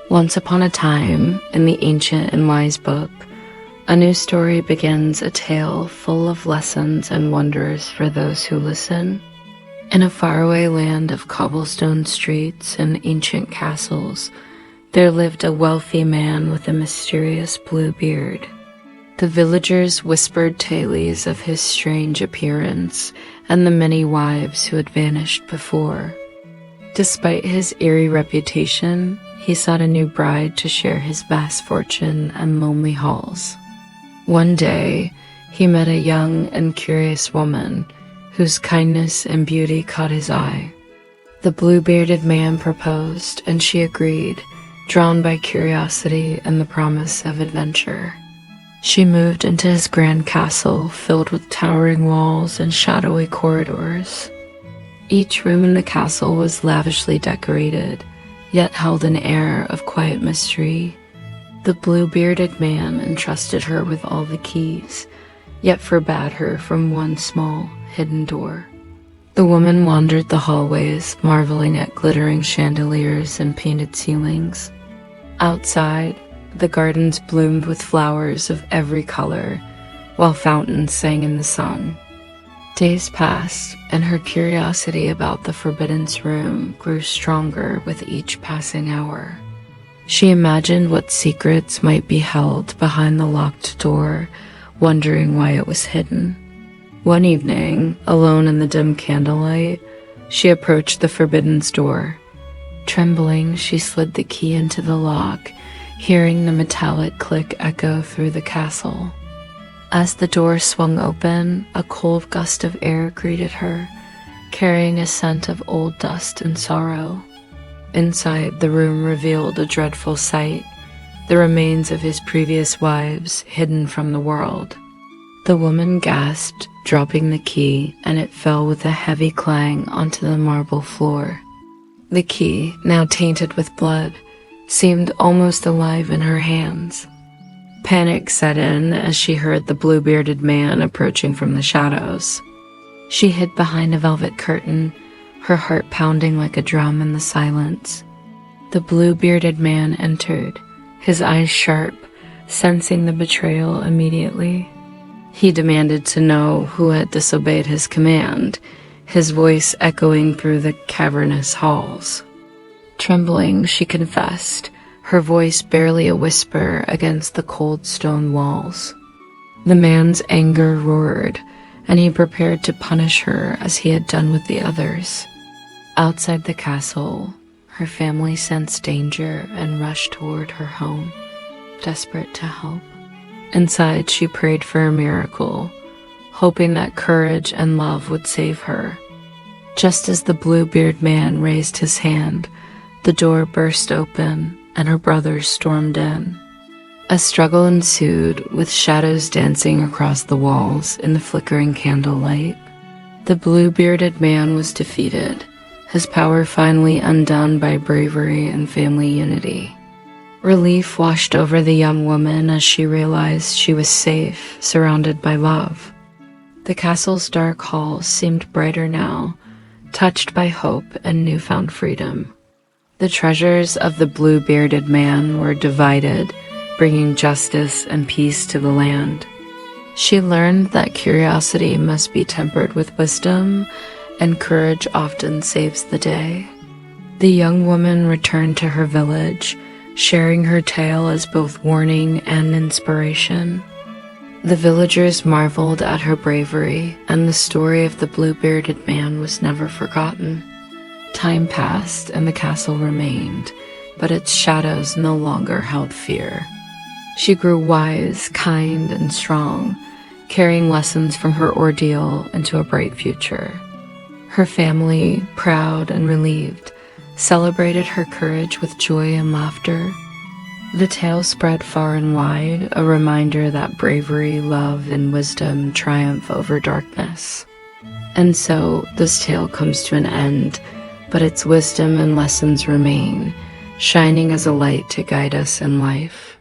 Once upon a time, in the ancient and wise book, a new story begins, a tale full of lessons and wonders for those who listen. In a faraway land of cobblestone streets and ancient castles, there lived a wealthy man with a mysterious blue beard. The villagers whispered tales of his strange appearance and the many wives who had vanished before. Despite his eerie reputation, he sought a new bride to share his vast fortune and lonely halls. One day, he met a young and curious woman whose kindness and beauty caught his eye. The blue-bearded man proposed, and she agreed, drawn by curiosity and the promise of adventure. She moved into his grand castle, filled with towering walls and shadowy corridors. Each room in the castle was lavishly decorated, yet held an air of quiet mystery. The blue-bearded man entrusted her with all the keys, yet forbade her from one small, hidden door. The woman wandered the hallways, marveling at glittering chandeliers and painted ceilings. Outside, the gardens bloomed with flowers of every color, while fountains sang in the sun. Days passed, and her curiosity about the forbidden room grew stronger with each passing hour. She imagined what secrets might be held behind the locked door, wondering why it was hidden. One evening, alone in the dim candlelight, she approached the forbidden door. Trembling, she slid the key into the lock, hearing the metallic click echo through the castle. As the door swung open, a cold gust of air greeted her, carrying a scent of old dust and sorrow. Inside, the room revealed a dreadful sight, the remains of his previous wives hidden from the world. The woman gasped, dropping the key, and it fell with a heavy clang onto the marble floor. The key, now tainted with blood, seemed almost alive in her hands. Panic set in as she heard the blue-bearded man approaching from the shadows. She hid behind a velvet curtain, her heart pounding like a drum in the silence. The blue-bearded man entered, his eyes sharp, sensing the betrayal immediately. He demanded to know who had disobeyed his command, his voice echoing through the cavernous halls. Trembling, she confessed, her voice barely a whisper against the cold stone walls. The man's anger roared, and he prepared to punish her as he had done with the others. Outside the castle, her family sensed danger and rushed toward her home, desperate to help. Inside, she prayed for a miracle, hoping that courage and love would save her. Just as the blue-bearded man raised his hand, the door burst open, and her brothers stormed in. A struggle ensued, with shadows dancing across the walls in the flickering candlelight. The blue-bearded man was defeated, his power finally undone by bravery and family unity. Relief washed over the young woman as she realized she was safe, surrounded by love. The castle's dark halls seemed brighter now, touched by hope and newfound freedom. The treasures of the blue-bearded man were divided, bringing justice and peace to the land. She learned that curiosity must be tempered with wisdom, and courage often saves the day. The young woman returned to her village, sharing her tale as both warning and inspiration. The villagers marveled at her bravery, and the story of the blue-bearded man was never forgotten. Time passed, and the castle remained, but its shadows no longer held fear. She grew wise, kind, and strong, carrying lessons from her ordeal into a bright future. Her family, proud and relieved, celebrated her courage with joy and laughter. The tale spread far and wide, a reminder that bravery, love, and wisdom triumph over darkness. And so, this tale comes to an end, but its wisdom and lessons remain, shining as a light to guide us in life.